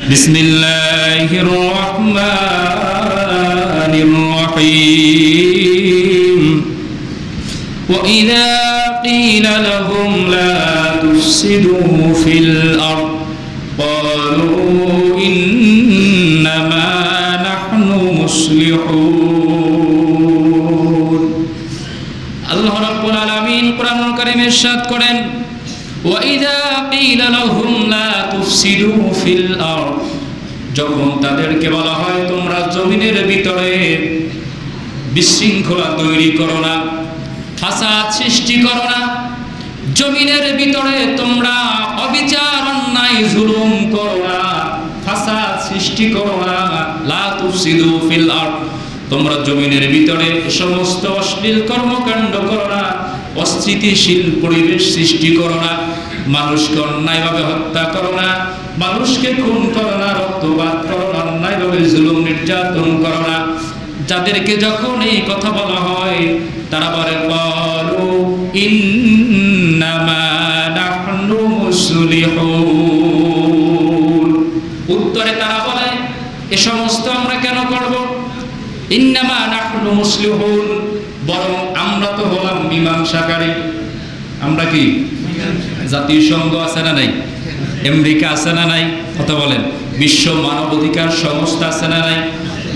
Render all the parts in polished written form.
বিসমিল্লাহির রহমানির রহিম وإذا قيل لهم لا تفسدوا في الأرض قالوا إنما نحن مصلحون আল্লাহ রাব্বুল আলামিন কোরআনুল কারীমে ইরশাদ করেন وإذا قيل لهم لا تفسدوا في الأرض যখন তাদেরকে বলা হয় তোমরা জমিনের ভিতরে বিশৃঙ্খলা তৈরি করো না, ফাসাদ সৃষ্টি করো না, জমিনের ভিতরে তোমরা অবিচার অন্যায় জুলুম করো না, ফাসাদ সৃষ্টি করো না, লা তুফসিদু ফিল আরদ তোমরা জমিনের ভিতরে সমস্ত অশ্লীল কর্মকাণ্ড করো না, অস্থিতিশীল পরিবেশ সৃষ্টি করো না, মানুষকে অন্যায়ভাবে হত্যা করো না, মানুষকে খুন করো না, রক্তপাত করো না, অন্যায়ভাবে জুলুম নির্যাতন করো না। যাদেরকে যখন এই কথা বলা হয় তারা বলে ক্বালু ইন্নামা নাহনু মুসলিহুন, উত্তরে তারা বলে এ সমস্ত আমরা কেন করব? ইন্নামা নাহনু মুসলিহুন, বরং আমরা তো হলাম মীমাংসাকারী। আমরা কি জাতিসংঘ আছে না নাই, আমেরিকা আছে না নাই, কথা বলেন, বিশ্ব মানবাধিকার সংস্থা আছে না নাই,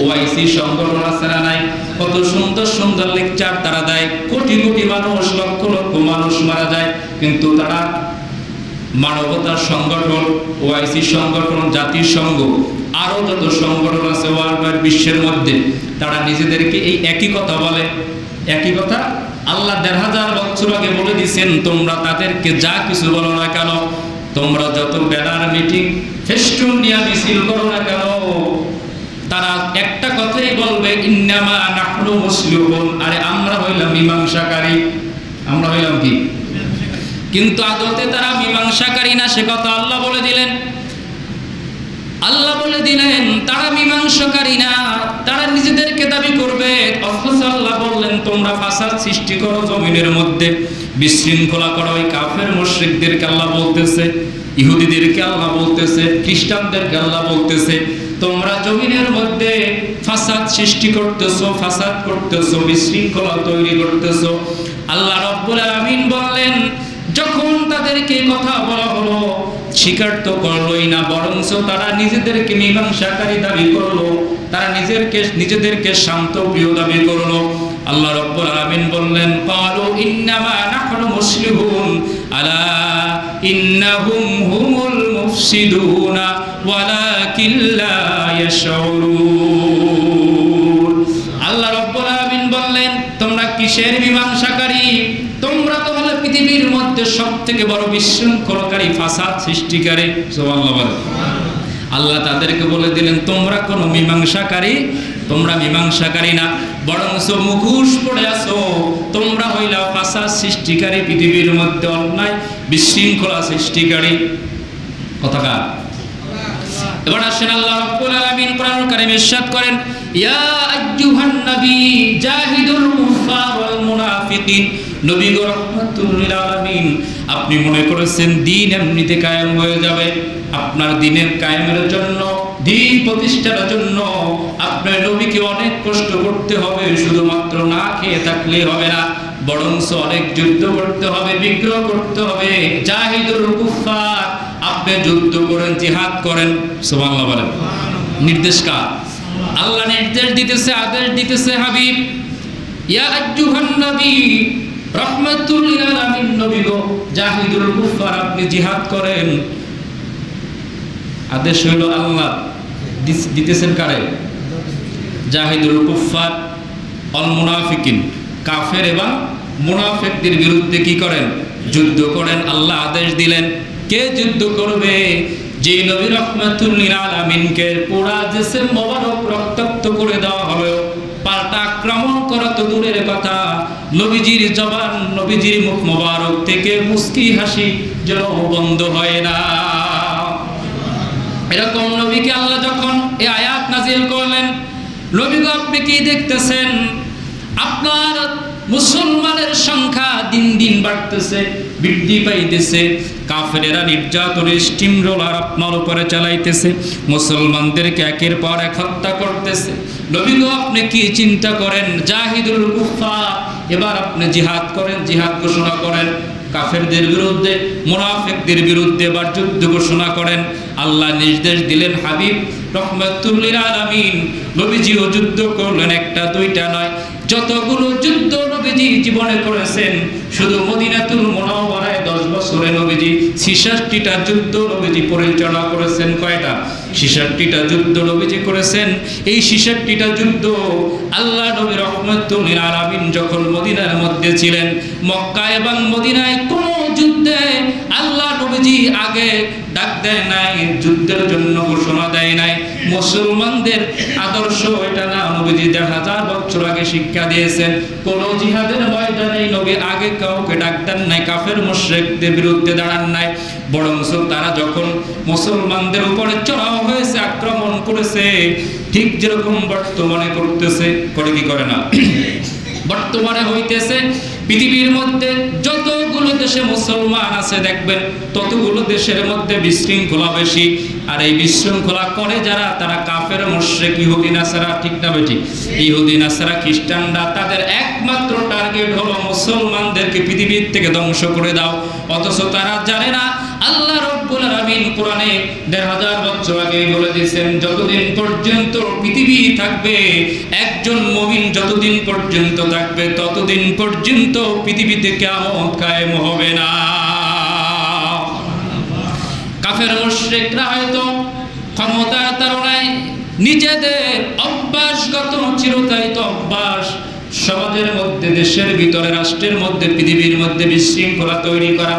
ওআইসি সংগঠন আছে না নাই, কত সুন্দর সুন্দর লেকচার তারা দেয়, কোটি কোটি মানুষ, লক্ষ লক্ষ মানুষ মারা যায়, কিন্তু তারা মানবতার সংগঠন, ওআইসি সংগঠন, জাতিসংঘ, আরো যত সংগঠন আছে ওয়ার্ল্ড বিশ্বের মধ্যে, তারা নিজেদেরকে এই একই কথা বলে। একই কথা আল্লাহ ১৫০০ বছর আগে বলে দিয়েছেন, তোমরা তাদেরকে যা কিছু বলো না কেন, তোমরা যত ব্যানার মিটিং ফেস্টুন নিয়ে মিছিল করো না কেন, তারা একটা কথাই বলবে ইন্নামা নাহনু মুসলিহুন, আরে আমরা হইলাম মীমাংসাকারী। আমরা হইলাম কি? কিন্তু আদতে তারা মীমাংসাকারী না, সে কথা আল্লাহ বলে দিলেন। আল্লাহ বলে দিলেন তারা মীমাংসাকারী না, তারা নিজেদেরকে দাবি করবে, অথচ আল্লাহ বললেন তোমরা ফাসাদ সৃষ্টি করো জমিনের মধ্যে, বিশৃঙ্খলা করো। ওই কাফের মুশরিকদেরকে আল্লাহ বলতেছে, ইহুদিদেরকে আল্লাহ বলতেছে, খ্রিস্টানদেরকে আল্লাহ বলতেছে তোমরা জমিনের মধ্যে ফাসাদ সৃষ্টি করতেছো, ফাসাদ করতেছো, বিশৃঙ্খলা তৈরি করতেছো। আল্লাহ রাব্বুল আলামিন বললেন যখন তাদেরকে কথা বলা হলো স্বীকার তো করলোই না, বরঞ্চ তারা নিজেদেরকে মীমাংসাকারী দাবি করলো, তারা নিজেদেরকে শান্ত প্রিয় দাবি করলো। আল্লাহ রাব্বুল আলামিন বললেন ক্বালু ইন্নামা নাহনু মুসলিহুন আলা ইন্নাহুম হুমুল মুফসিদুনা ওয়ালাকিন লা ইয়াশউরুন। আল্লাহ রাব্বুল আলামিন বললেন তোমরা কিসের মীমাংসাকারী? তোমরা তো হলো পৃথিবীর মধ্যে সবথেকে বড় বিশৃঙ্খলাকারী, ফাসাদ সৃষ্টিকারী। সুবহানাল্লাহ বলেন। আল্লাহ তাদেরকে বলে দিলেন তোমরা কোনো মীমাংসাকারী, তোমরা মীমাংসাকারী না, বরঞ্চ মুখোশ পড়ে আছো, তোমরা হইলা ফাসাদ সৃষ্টিকারী, পৃথিবীর মধ্যে অন্যায় বিশৃঙ্খলা সৃষ্টিকারী। কথাকার এবার আসেন আল্লাহ রাব্বুল আলামিন কোরআনুল কারীমে ইরশাদ করেন ইয়া আইয়ুহান নবী জাহিদুল কুফার ওয়াল মুনাফিকিন। নবী গো রাহমাতুল লিল আলামিন, আপনি মনে করেছেন দ্বীন এমনিতে কায়েম হয়ে যাবে? আপনার দ্বীনের কায়েমের জন্য, দ্বীন প্রতিষ্ঠার জন্য আপনার নবীকে অনেক কষ্ট করতে হবে। শুধুমাত্র না খেয়ে থাকলে হবে না, বরঞ্চ অনেক যুদ্ধ করতে হবে, বিগ্রহ করতে হবে। জাহিদুল কুফার, আপনি যুদ্ধ করেন, জিহাদ করেন। সুবহানাল্লাহ বলেন। নির্দেশ কার? আল্লাহ নির্দেশ দিতেছে, আদেশ দিতেছে হাবিব ইয়া আইয়ুহান নবী রাহমাতুল লিল আলামিন, নবী গো জাহিদুল কুফার, আপনি জিহাদ করেন। আদেশ হলো আল্লাহ দিতেছেন কারে? জাহিদুল কুফার অল মুনাফিকিন, কাফের এবং মুনাফিকদের বিরুদ্ধে কি করেন? যুদ্ধ করেন। আল্লাহ আদেশ দিলেন। কে যুদ্ধ করবে? যে নবী রাহমাতুল লিল আলামিনকে পুরা জিসম মোবারক রক্তাক্ত করে দেওয়া হবে, পাল্টা আক্রমণ করা তো দূরের কথা, নবীজির জবান, নবীজির মুখ মোবারক থেকে মুস্কি হাসি যেন বন্ধ হয় না। এরকম নবীকে আল্লাহ যখন এই আয়াত নাজিল করলেন, নবী গো আপনি কি দেখতেছেন? আপনার মুসলমানের সংখ্যা দিন দিন বাড়তেছে, বৃদ্ধি পাইতেছে। কাফেরেরা নির্যাতনের স্টিম রোলার আপনার উপরে চালাইতেছে, মুসলমানদেরকে একের পর এক হত্যা করতেছে। নবী গো, আপনি কি চিন্তা করেন? জাহিদুল কুফার, এবার আপনি জিহাদ করেন, জিহাদ ঘোষণা করেন। কাফেরদের বিরুদ্ধে, মুনাফিকদের বিরুদ্ধে এবার যুদ্ধ ঘোষণা করেন। আল্লাহ নির্দেশ দিলেন, হাবিব রহমাতুল লিল আলামিন নবীজিও যুদ্ধ করলেন, একটা দুইটা নয়, যতগুলো যুদ্ধ নবীজি জীবনে করেছেন, শুধু মদিনাতুল মুনাওয়ারায় 10 বছরে নবীজি 66টা যুদ্ধ নবীজি পরিচালনা করেছেন। কয়টা? 66টা যুদ্ধ নবীজি করেছেন। এই 66টা যুদ্ধ আল্লাহ নবী রহমাতুল লিল আলামিন যখন মদিনার মধ্যে ছিলেন, মক্কা এবং মদিনায় কোনো যুদ্ধে আল্লাহ নবীজি আগে ডাক দেয় নাই, যুদ্ধের জন্য ঘোষণা দেয় নাই। মুসলমানদের আদর্শ এটা না, নবীজি 1000 বছর আগে শিক্ষা দিয়েছেন, কোন জিহাদের ময়দানে নবী আগে কাউকে ডাক দেন নাই, কাফের মুশরিকদের বিরুদ্ধে দাঁড়ান নাই। বরং তারা যখন মুসলমানদের উপরে চড়াও হয়েছে, আক্রমণ করেছে, ঠিক যেরকম বর্তমানে করতেছে, করে কি করে না? বর্তমানে হইতেছে। পৃথিবীর মধ্যে যতগুলো দেশে মুসলমান আছে দেখবেন ততগুলো দেশের মধ্যে বিশৃঙ্খলা বেশি। আর এই বিশৃঙ্খলা করে যারা, তারা কাফের মুশরিক ইহুদি নাসারা, ঠিক না বেটি? ইহুদি নাসারা খ্রিস্টানরা, তাদের একমাত্র টার্গেট হলো মুসলমানদেরকে পৃথিবীর থেকে ধ্বংস করে দাও। অথচ তারা জানে না আল্লাহ রাব্বুল আলামিন কোরআনে 1000 বছর আগে বলে দিয়েছেন, যতদিন পর্যন্ত পৃথিবী থাকবে, একজন মুমিন যতদিন পর্যন্ত থাকবে, ততদিন পর্যন্ত পৃথিবীতে কিয়ামত কায়েম হবে না। কাফের মুশরিকরা হয়তো ক্ষমতার তাড়নায় নিজেদের অভ্যাসগত চিরকায়িত অভ্যাস, সমাজের মধ্যে, দেশের ভিতরে, রাষ্ট্রের মধ্যে, পৃথিবীর মধ্যে বিশৃঙ্খলা তৈরি করা,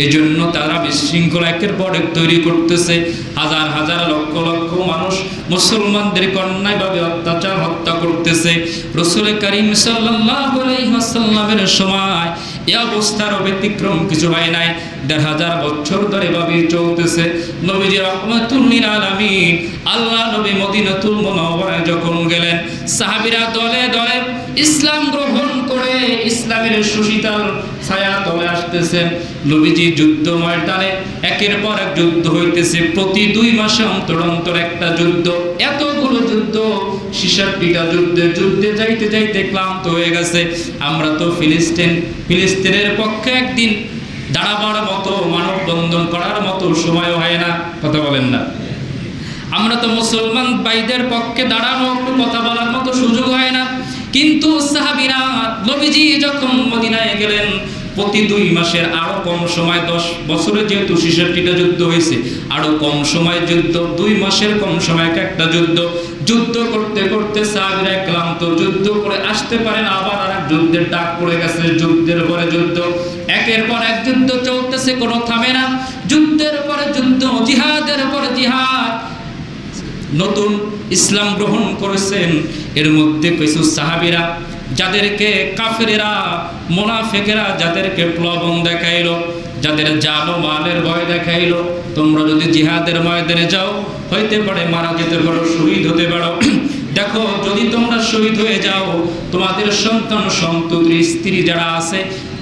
এজন্য তারা বিশৃঙ্খলা একের পর এক তৈরি করতেছে। হাজার হাজার লক্ষ লক্ষ মানুষ মুসলমানদেরকে অন্যায়ভাবে অত্যাচার, হত্যা করতেছে। রাসূল করিম সাল্লাল্লাহু আলাইহি ওয়াসাল্লামের সময় এই অবস্থার ব্যতিক্রম কিছু হয় নাই। 1000 বছর ধরে এভাবে চলতেছে। নবীজি রাহমাতুল লিল আলামিন, আল্লাহ নবী মদিনাতুল মুনাওয়ারায় যখন গেলেন, সাহাবীরা দলে দলে ইসলাম গ্রহণ করে ইসলামের সুশীতল ছায়া তলে আসতেছেন। নবীজি যুদ্ধ ময়দানে একের পর এক যুদ্ধ হইতেছে, প্রতি 2 মাসে অন্তর অন্তর একটা যুদ্ধ। এতগুলো যুদ্ধ, 66টা যুদ্ধে যাইতে যাইতে ক্লান্ত হয়ে গেছে। আমরা তো ফিলিস্তিনের পক্ষে একদিন দাঁড়াবার মতো, মানববন্ধন করার মতো সময় হয় না, কথা বলেন না? আমরা তো মুসলমান ভাইদের পক্ষে দাঁড়ানো, কথা বলার মতো সুযোগ হয় না। কিন্তু সাহাবীরা, নবীজি যখন মদিনায় গেলেন, প্রতি 2 মাসের আরো কম সময়, 10 বছরে যেহেতু 66টা যুদ্ধ হয়েছে, আরো কম সময় যুদ্ধ, 2 মাসের কম সময় একটা যুদ্ধ। যুদ্ধ করতে করতে সাহাবীরা ক্লান্ত, যুদ্ধ করে আসতে পারেন, আবার আরেক যুদ্ধের ডাক পড়ে গেছে, যুদ্ধের পরে যুদ্ধ, একের পর এক যুদ্ধ চলতেছে, কোনো থামে না। যুদ্ধের পরে যুদ্ধ, জিহাদের পরে জিহাদ। নতুন ইসলাম গ্রহণ করেছেন এর মধ্যে কিছু সাহাবীরা, যাদেরকে কাফেরেরা, মুনাফিকেরা যাদেরকে প্রলোভন দেখাইলো, যাদের জান ও মালের ভয় দেখাইলো, তোমরা যদি জিহাদের ময়দানে যাও, হইতে পারে মারা যেতে পারো, শহীদ হতে পারো। দেখো, যদি তোমরা শহীদ হয়ে যাও, তোমাদের সন্তান সন্ততি, স্ত্রী যারা আছে,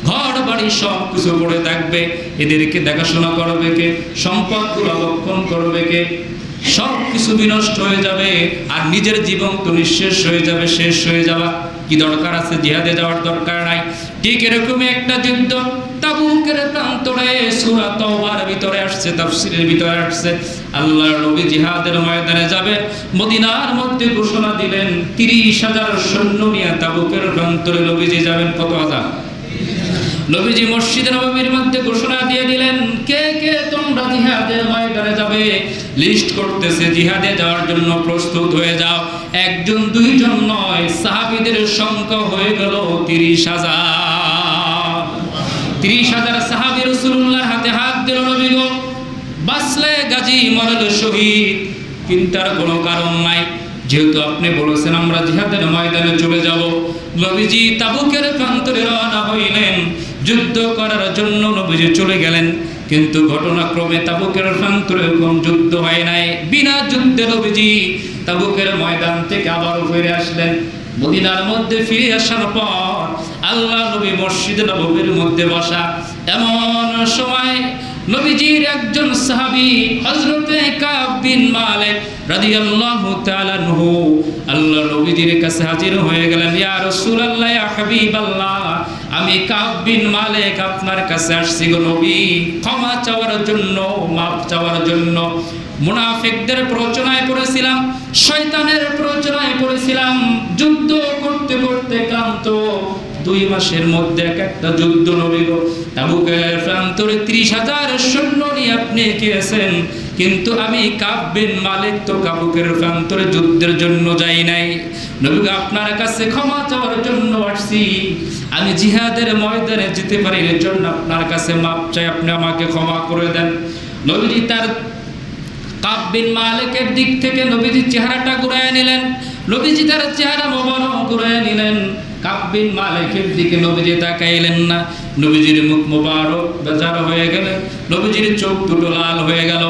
ঘর বাড়ি সব কিছু পড়ে থাকবে, এদেরকে দেখাশোনা করবে কে? সম্পদগুলো রক্ষণ করবে কে? সব কিছু বিনষ্ট হয়ে যাবে, আর নিজের জীবন তো নিঃশেষ হয়ে যাবে, শেষ হয়ে যাওয়া। কি দরকার আছে? জিহাদে যাওয়ার দরকার নাই। ঠিক এরকমই একটা যুদ্ধ তাবুকের প্রান্তরে, সূরা তাওবার ভিতরে আসছে, তাফসীরের ভিতরে আসছে। আল্লাহর নবী জিহাদের ময়দানে যাবে, মদিনার মধ্যে ঘোষণা দিলেন 30,000 সৈন্য নিয়ে তাবুকের প্রান্তরে নবীজি যাবেন। কত হাজার? নবীজি মসজিদে নববীর মধ্যে ঘোষণা দিয়ে দিলেন, কে কে তোমরা জিহাদের ময়দানে যাবে? লিস্ট করতেছে, জিহাদে যাওয়ার জন্য প্রস্তুত হয়ে যাও। একজন দুইজন নয়, সাহাবীদের সংখ্যা হয়ে গেল 30,000। 30,000 সাহাবী রাসূলুল্লাহর হাতে হাত দিল। নবী গো, বাঁচলে গাজী, মরলে শহীদ, চিন্তার কোনো কারণ নাই, যেহেতু আপনি বলেছেন আমরা জিহাদের ময়দানে চলে যাব। নবীজি তাবুকের প্রান্তরে রওনা হইলেন, যুদ্ধ করার জন্য নবীজি চলে গেলেন। কিন্তু ঘটনাক্রমে তাবুকের প্রান্তরে কোন যুদ্ধ হয় নাই। বিনা যুদ্ধে নবীজি তাবুকের ময়দান থেকে আবার ফিরে আসলেন। মদিনার মধ্যে ফিরে আসার পর আল্লাহ নবী মসজিদ নববীর মধ্যে বসা। এমন সময় নবীজির একজন সাহাবী হযরতে কাব বিন মালিক রাদিয়াল্লাহু তাআলা আনহু আল্লাহ নবীজির কাছে হাজির হয়ে গেলেন। ইয়া রাসূলুল্লাহ, ইয়া হাবিবাল্লাহ, আমি কাব বিন মালিক আপনার কাছে আসছি গো নবী, ক্ষমা চাওয়ার জন্য, মাফ চাওয়ার জন্য। মুনাফিকদের প্ররোচনায় পড়েছিলাম, শয়তানের প্ররোচনায় পড়েছিলাম, যুদ্ধ করতে করতে ক্লান্ত। 2 মাসের মধ্যে একটা যুদ্ধ নবী গো, তাবুকের প্রান্তরে 30,000 সৈন্য নিয়ে আপনি গিয়েছেন, কিন্তু আমি কাব বিন মালিক তো তাবুকের প্রান্তরে যুদ্ধের জন্য যাই নাই। নবী আপনার কাছে ক্ষমা চাওয়ার জন্য আসছি। আমি জিহাদের ময়দানে যেতে পারি এর জন্য আপনার কাছে মাপ চাই, আপনি আমাকে ক্ষমা করে দেন। নবীজি তার কাব বিন মালিকের দিক থেকে নবীজির চেহারাটা ঘুরায় নিলেন। নবীজি তার চেহারা মোবারক ঘুরায় নিলেন। কাব বিন মালিকের দিকে নবীজি তাকাইলেন না। নবীজির মুখ মোবারক বেজার হয়ে গেল, নবীজির চোখ দুটো লাল হয়ে গেল।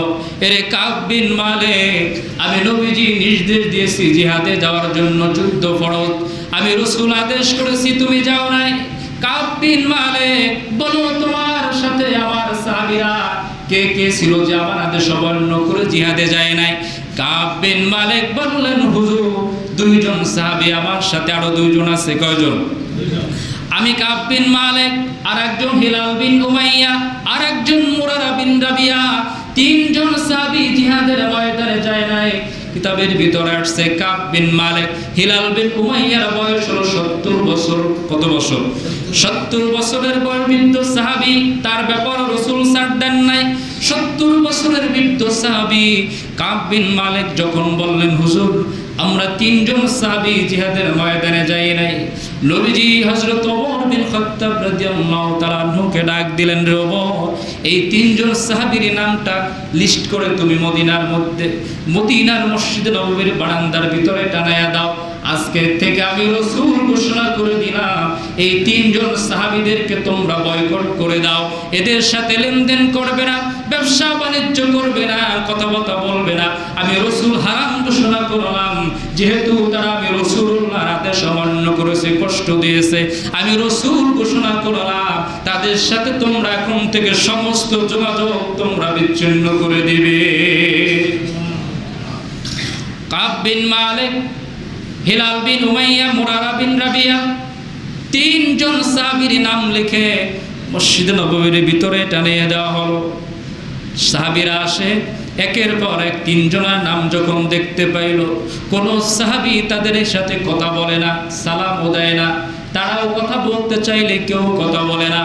এরে কাব বিন মালিক, আমি নবীজি নির্দেশ দিয়েছি জিহাদে যাওয়ার জন্য, যুদ্ধ ফরজ, আমি রাসূল আদেশ করেছি, তুমি যাও নাই। কাব বিন মালিক, বলো তোমার সাথে আমার সাহাবীরা কে কে ছিল যে আমার আদেশ অমান্য করে জিহাদে যায় নাই? কাব বিন মালিক বললেন, হুজুর 2 জন সাহাবী আমার সাথে, আরো 2 জন আছে। কয়জন? আমি কাব বিন মালিক, আর একজন হিলাল বিন উমাইয়া, আর একজন মুরারা বিন রাবিয়া, 3 জন সাহাবী জিহাদের ময়দানে যায় নাই। কিতাবের ভিতরে আসছে কাব বিন মালিক, হিলাল বিন উমাইয়ার বয়স হলো 70 বছর। কত বছর? 70 বছরের বৃদ্ধ সাহাবী, তার ব্যাপারে রাসূল ছাড় দেন নাই। 70 বছরের বৃদ্ধ সাহাবী কাব বিন মালিক যখন বললেন, হুজুর আমরা 3 জন সাহাবী জিহাদের ময়দানে যাই নাই, নবীজি হযরত ওমর বিন খাত্তাব রাদিয়াল্লাহু তাআলা আনহুকে ডাক দিলেন, রে ওমর, এই 3 জন সাহাবীর নামটা লিস্ট করে তুমি মদিনার মধ্যে, মদিনার মসজিদ নববীর বারান্দার ভিতরে টানায়া দাও। আজকে থেকে আমি রাসূল ঘোষণা করে দিলাম, এই 3 জন সাহাবীদেরকে তোমরা বয়কট করে দাও। এদের সাথে লেনদেন করবে না, ব্যবসা বাণিজ্য করবে না, কথাবার্তা বলবে না। আমি রাসূল হারাম ঘোষণা করলাম, যেহেতু তারা আমি রাসূলুল্লাহর আদেশ অমান্য করেছে, কষ্ট দিয়েছে, আমি রাসূল ঘোষণা করলাম তাদের সাথে তোমরা এখন থেকে সমস্ত যোগাযোগ তোমরা বিচ্ছিন্ন করে দিবে। কাব বিন মালিক, হিলাল বিন উমাইয়া, মুরারা বিন রাবিয়া, 3 জন সাহাবীর নাম লিখে মসজিদ নববীর ভিতরে টানিয়ে দেওয়া হলো। সাহাবীরা আসে, একের পর এক 3 জনের নাম যখন দেখতে পাইল, কোন সাহাবী তাদের সাথে কথা বলে না, সালামও দেয় না, তারাও কথা বলতে চাইলে কেউ কথা বলে না।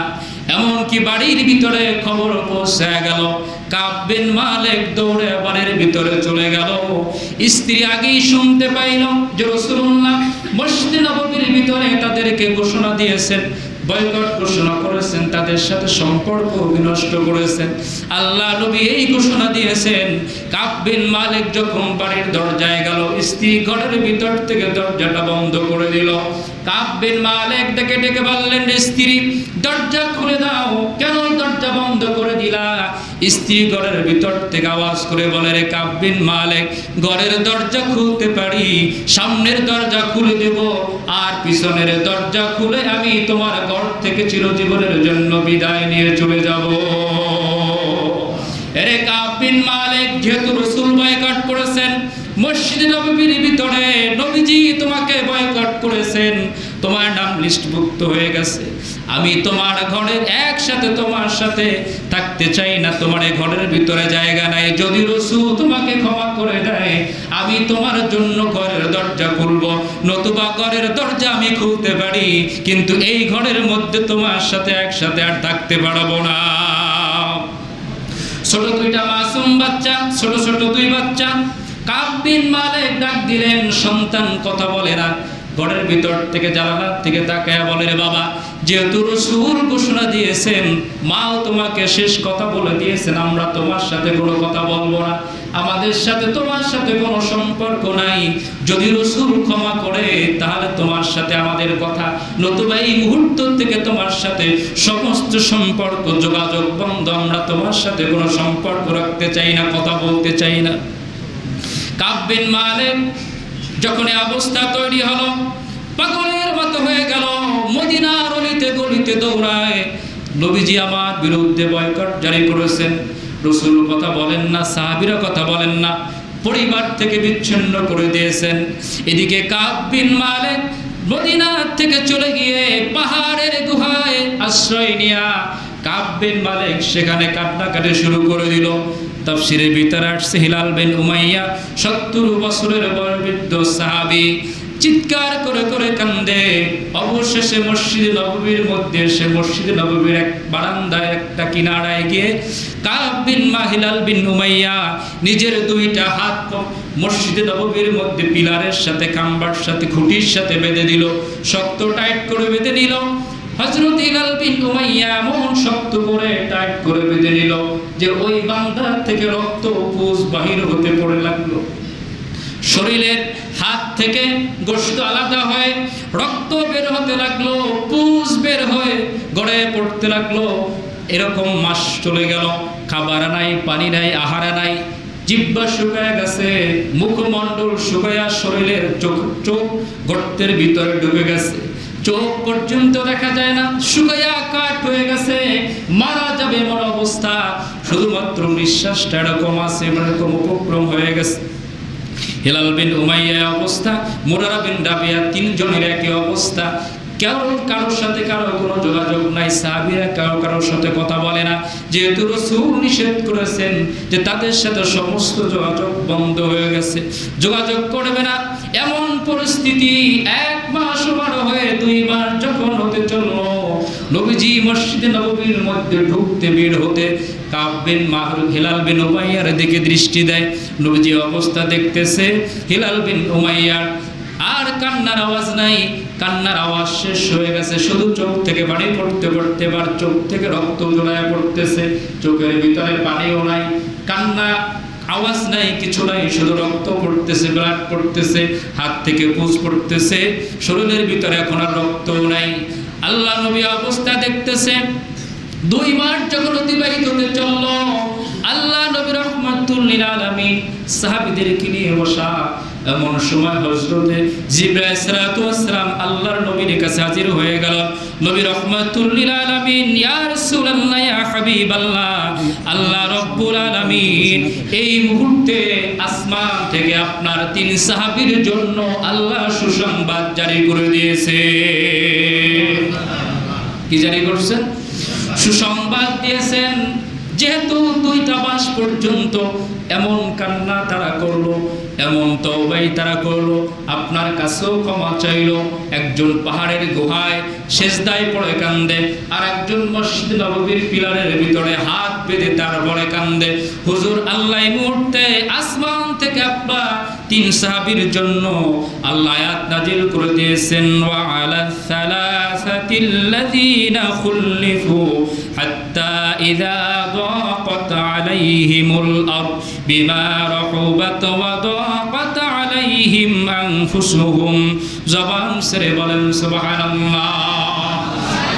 এমনকি বাড়ির ভিতরে খবর পৌঁছে গেল, কাব বিন মালিক দৌড়ে বাড়ির ভিতরে চলে গেল। স্ত্রী আগেই শুনতে পাইল যে রাসূলুল্লাহ মসজিদ নববীর ভিতরে তাদেরকে ঘোষণা দিয়েছেন, বয়কট ঘোষণা করেছেন, তাদের সাথে সম্পর্ক বিনষ্ট করেছেন। আল্লাহ নবী এই ঘোষণা দিয়েছেন। কাব বিন মালিক যখন বাড়ির দরজায় গেল, স্ত্রী ঘরের ভিতর থেকে দরজাটা বন্ধ করে দিল। কাব বিন মালিক ডেকে ডেকে বললেন, স্ত্রী দরজা খুলে দাও, কেন দরজা বন্ধ করে দিলা? স্ত্রী ঘরের ভিতর থেকে আওয়াজ করে বলে, রে কাব বিন মালিক, ঘরের দরজা খুলতে পারি, সামনের দরজা খুলে দেব, আর পিছনের দরজা খুলে আমি তোমার ঘর থেকে চিরজীবনের জন্য বিদায় নিয়ে চলে যাব। এরে কাব বিন মালিক, যেহেতু রাসূল বয়কট করেছেন, মসজিদ নববীর ভিতরে নবীজি তোমাকে বয়কট করেছেন, তোমার নাম লিস্টভুক্ত হয়ে গেছে, আমি তোমার ঘরের একসাথে তোমার সাথে থাকতে চাই না, তোমার ঘরের ভিতরে জায়গা নাই। যদি রাসূল তোমাকে ক্ষমা করে দেয়, আমি তোমার জন্য ঘরের দরজা খুলব, নতুবা ঘরের দরজা আমি খুলতে পারি, কিন্তু এই ঘরের মধ্যে তোমার সাথে একসাথে আর থাকতে পারবো না। ছোট 2টা মাসুম বাচ্চা, ছোট ছোট 2 বাচ্চা। কাব বিন মালিক ডাক দিলেন, সন্তান কথা বলে না, ঘরের ভিতর থেকে জানালার থেকে তাকায়া বলে, রে বাবা, যেহেতু রাসূল ঘোষণা দিয়েছেন, মাও তোমাকে শেষ কথা বলে দিয়েছেন, আমরা তোমার সাথে কোনো কথা বলবো না, আমাদের সাথে তোমার সাথে কোনো সম্পর্ক নাই। যদি রাসূল ক্ষমা করে তাহলে তোমার সাথে আমাদের কথা, নতুবা এই মুহূর্ত থেকে তোমার সাথে সমস্ত সম্পর্ক যোগাযোগ বন্ধ, আমরা তোমার সাথে কোনো সম্পর্ক রাখতে চাই না, কথা বলতে চাই না। কাব বিন মালিক যখন অবস্থা তৈরি হলো, পাগলের মতো হয়ে গেল, মদিনার হইতে দৌড়ায়, নবীজি আমার বিরুদ্ধে বয়কট জারি করেছেন। রাসূল কথা বলেন না, সাহাবীরা কথা বলেন না, পরিবার থেকে বিচ্ছিন্ন করে দিয়েছেন। এদিকে কাব বিন মালিক মদিনা থেকে চলে গিয়ে পাহাড়ের গুহায় আশ্রয় নিয়া কাব বিন মালিক সেখানে কান্নাকাটি শুরু করে দিল। তাফসীরের ভিতরে আসছে হিলাল বিন উমাইয়া 70 বছরের বয়োবৃদ্ধ সাহাবী চিৎকার করে করে কান্দে। অবশেষে মসজিদে নববীর মধ্যে এসে মসজিদে নববীর এক বারান্দায় একটা কিনারায় গিয়ে কাব বিন হিলাল বিন উমাইয়া নিজের দুইটা হাত মসজিদে নববীর মধ্যে পিলারের সাথে, খাম্বার সাথে, খুঁটির সাথে বেঁধে দিল, শক্ত টাইট করে বেঁধে নিল। হযরত হিলাল বিন উমাইয়া এমন শক্ত করে টাইট করে বেঁধে নিল যে ওই বান্দা থেকে রক্ত পুজ বাহির হতে পড়ে লাগলো। শরীরের হাত থেকে গোশত আলাদা হয়ে রক্ত বের হতে লাগলো, পুজ বের হয়ে গড়ে পড়তে লাগলো। এরকম মাস চলে গেল, খাবার নাই, পানি নাই, আহার নাই, জিহ্বা শুকায় গেছে, মুখমণ্ডল শুকায়া শরীরের চোখ গর্তের ভিতরে ঢুকে গেছে, চোখ পর্যন্ত দেখা যায় না, শুকায়া কাঠ হয়ে গেছে, মারা যাবে এমন অবস্থা। শুধুমাত্র নিঃশ্বাসটা এরকম আছে, এরকম উপক্রম হয়ে গেছে। হিলাল বিন উমাইয়া অবস্থা, মুরারা বিন রাবিয়া, তিনজনের একই অবস্থা। কারোর সাথে কারো কোনো যোগাযোগ নাই, সাহাবীরা কারোর সাথে কথা বলে না, যেহেতু রাসূল নিষেধ করেছেন যে তাদের সাথে সমস্ত যোগাযোগ বন্ধ হয়ে গেছে, যোগাযোগ করবে না। এমন পরিস্থিতি 1 মাস পার হয়ে 2 মাস যখন হতে চলল, নবীজি মসজিদে নববীর মধ্যে ঢুকতে বের হতে কাব বিন হিলাল বিন উমাইয়ার দিকে দৃষ্টি দেয়। নবীজি অবস্থা দেখতেছে, হিলাল বিন উমাইয়ার আর কান্নার আওয়াজ নাই, কান্নার আওয়াজ শেষ হয়ে গেছে, শুধু চোখ থেকে পানি পড়তে পড়তে আর চোখ থেকে রক্ত ঝরায় পড়তেছে, চোখের ভিতরে পানিও নাই, কান্না আওয়াজ নাই, কিছু নাই, শুধু রক্ত পড়তেছে, ব্লাড পড়তেছে, হাত থেকে পুজ পড়তেছে, শরীরের ভিতরে এখন আর রক্তও নাই। আল্লাহ নবী অবস্থা দেখতেছে। 2 মাস যখন অতিবাহিত হতে চলল, আল্লাহ নবী রাহমাতুল লিল আলামিন সাহাবীদেরকে নিয়ে বসা। এমন সময় হযরতে জিবরাইল আলাইহিস সালাম আল্লাহর নবীর কাছে হাজির হয়ে গেল। নবী রাহমাতুল লিল আলামিন, ইয়া রাসূলুল্লাহ, ইয়া হাবিবাল্লাহ, আল্লাহ রাব্বুল আলামিন এই মুহূর্তে আসমান থেকে আপনার 3 সাহাবীর জন্য আল্লাহ সুসংবাদ জারি করে দিয়েছে। কি জারি করছেন? সুসংবাদ দিয়েছেন। যেহেতু 2টা মাস পর্যন্ত এমন কান্না তারা করলো, এমন তওবাই তারা করলো, আপনার কাছেও ক্ষমা চাইলো। একজন পাহাড়ের গুহায় সেজদায় পড়ে কান্দে, আর একজন মসজিদ নববীর পিলারের ভিতরে হাত বেঁধে তারপরে কান্দে। হুজুর আল্লাহ এই মুহূর্তে আসমান থেকে আপনার 3 সাহাবীর জন্য আল্লাহ আয়াত নাজিল করে দিয়েছেন, ওয়া আলাস সালাসাতিল্লাযীনা খুল্লিফু হাত্তা ইযা ضاقت عليهم الأرض بما رحبت وضاقت عليهم أنفسهم জবান ছেড়ে বলেন সুবহানাল্লাহ।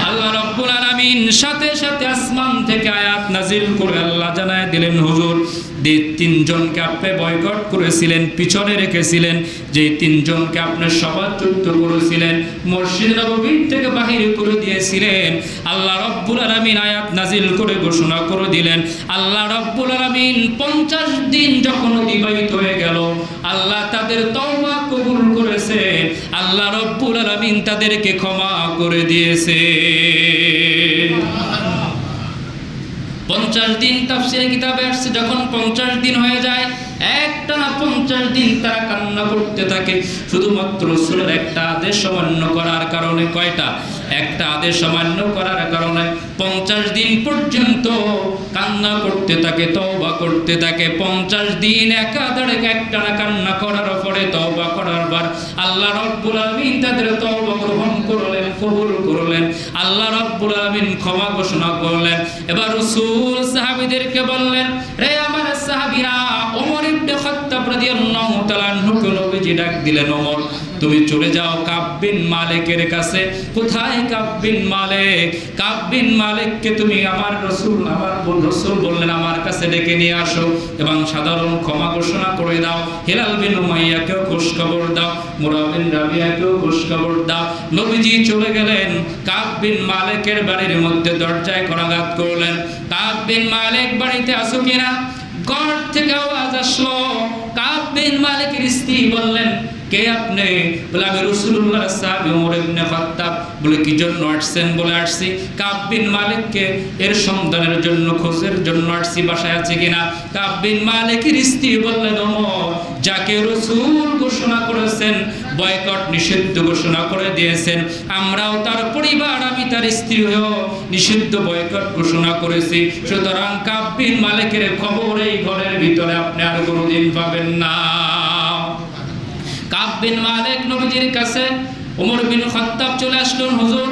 আল্লাহ রাব্বুল আলামিন সাথে সাথে আসমান থেকে আয়াত নাজিল করে আল্লাহ জানায় দিলেন, হুজুর যে 3 জনকে আপনি বয়কট করেছিলেন, পিছনে রেখেছিলেন, যে 3 জনকে আপনি সভাচ্যুত করেছিলেন, মসজিদ নববী থেকে বাহির করে দিয়েছিলেন, আল্লাহ রাব্বুল আলামিন আয়াত নাজিল করে ঘোষণা করে দিলেন, আল্লাহ রাব্বুল আলামিন 50 দিন যখন অতিবাহিত হয়ে গেল, আল্লাহ তাদের তওবা কবুল করেছে, আল্লাহ রাব্বুল আলামিন তাদেরকে ক্ষমা করে দিয়েছে। 50 দিন তাফসীরের কিতাবে আসছে, যখন 50 দিন হয়ে যায়, একটানা 50 দিন তারা কান্না করতে থাকে, শুধুমাত্র রাসূলের একটা আদেশ অমান্য করার কারণে। কয়টা? একটা আদেশ অমান্য করার কারণে 50 দিন পর্যন্ত কান্না করতে থাকে, তওবা করতে থাকে। 50 দিন একাধারে একটানা কান্না করার পরে, তওবা করার পর আল্লাহ রাব্বুল আলামিন তাদের তওবা গ্রহণ করলেন, কবুল করলেন, আল্লাহ রাব্বুল আলামিন ক্ষমা ঘোষণা করলেন। এবার রাসূল সাহাবীদেরকে বললেন, রে আমার সাহাবীরা, ওমর ইবনে খাত্তাব খাত্তাব রাদিয়াল্লাহু তাআলা আনহুকে নবীজি ডাক দিলেন, ওমর তুমি চলে যাও কাব বিন মালিকের কাছে। কোথায় কাব বিন মালিক? কাব বিন মালিককে তুমি আমার রাসূল বললেন আমার কাছে ডেকে নিয়ে আসো এবং সাধারণ ক্ষমা ঘোষণা করে দাও। হিলাল বিন উমাইয়াকেও খোঁজ খবর দাও, মুরা বিন রাবিয়াকেও খোঁজ খবর দাও। নবীজি চলে গেলেন কাব বিন মালিকের বাড়ির মধ্যে, দরজায় করাঘাত করলেন। কাব বিন মালিক বাড়িতে আছো কিনা? ঘর থেকে আওয়াজ আসলো। কাব বিন মালিকের স্ত্রী বললেন, কে আপনি? বলে আমি রাসূলুল্লাহর সাহাবী ওমর ইবনে খাত্তাব। বলে কি জন্য আসছেন? বলে আসছি কাব বিন মালিককে এর সন্ধানের জন্য, খোঁজের জন্য আসছি, বাসায় আছে কিনা। কাব বিন মালিকের স্ত্রী বললেন, ওমর যাকে রাসূল ঘোষণা করেছেন বয়কট নিষিদ্ধ ঘোষণা করে দিয়েছেন, আমরাও তার পরিবার, আমি তার স্ত্রী হয়েও নিষিদ্ধ বয়কট ঘোষণা করেছি। সুতরাং কাব বিন মালিকের খবর এই ঘরের ভিতরে আপনি আর কোনোদিন পাবেন না। কাব বিন মালিক নবীজির কাছে, ওমর বিন খাত্তাব চলে আসলেন, হুজুর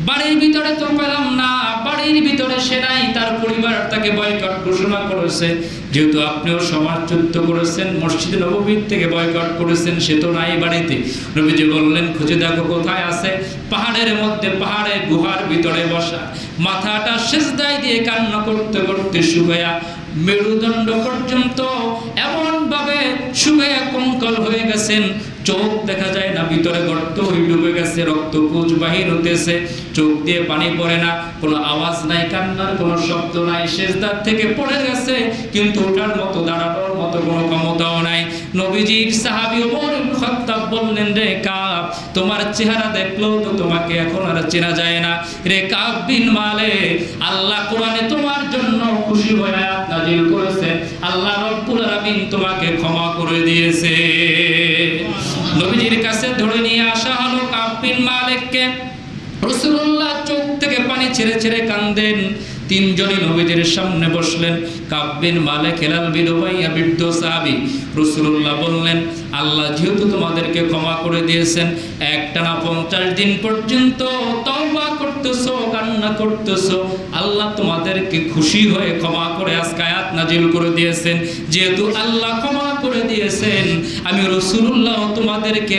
বাড়ির ভিতরে তো পেলাম না, বাড়ির ভিতরে সে নাই, তার পরিবার তাকে বয়কট ঘোষণা করেছে। যেহেতু আপনিও সমাজচ্যুত করেছেন, মসজিদ নববী থেকে বয়কট করেছেন, সে তো নাই বাড়িতে। নবীজি বললেন, খুঁজে দেখো কোথায় আছে। পাহাড়ের মধ্যে, পাহাড়ের গুহার ভিতরে বসা, মাথাটা সিজদায় দিয়ে কান্না করতে করতে শুকায়া মেরুদণ্ড পর্যন্ত এমন ভাবে শুকায়া কঙ্কাল হয়ে গেছেন, চোখ দেখা যায় না, ভিতরে গর্ত হয়ে ডুবে গেছে, রক্তপুঞ্জ বাহির হতেছে, চোখ দিয়ে পানি পড়ে না, কোনো আওয়াজ নাই, কান্নার কোনো শব্দ নাই, সিজদার থেকে পড়ে গেছে, কিন্তু ওঠার মতো, দাঁড়ানোর মতো কোনো ক্ষমতাও নাই। নবীজির সাহাবী ওমর ইবনে খাত্তাব বললেন, রে কাব, তোমার চেহারা দেখলেও তো তোমাকে এখন আর চেনা যায় না। রে কাব বিন মালিক, আল্লাহ কোরআনে তোমার জন্য খুশি হয়ে আয়াত নাযিল করেছেন, আল্লাহ রব্বুল আলামিন তোমাকে ক্ষমা করে দিয়েছে। নবীজির কাছে ধরে নিয়ে আসা হলো কাব বিন মালিককে। রাসূলুল্লাহ চোখ থেকে পানি ছেড়ে ছেড়ে কাঁদেন। তিনজনই নবীজির সামনে বসলেন। কাব বিন মালিক, হিলাল বিন উমাইয়া বৃদ্ধ সাহাবী। রাসূলুল্লাহ বললেন, আল্লাহ যেহেতু তোমাদেরকে ক্ষমা করে দিয়েছেন, একটানা 50 দিন পর্যন্ত তওবা করতেছো, কান্না করতেছো, আল্লাহ তোমাদেরকে খুশি হয়ে ক্ষমা করে আজকে আয়াত নাজিল করে দিয়েছেন। যেহেতু আল্লাহ ক্ষমা করে দিয়েছেন, আমি রাসূলুল্লাহ তোমাদেরকে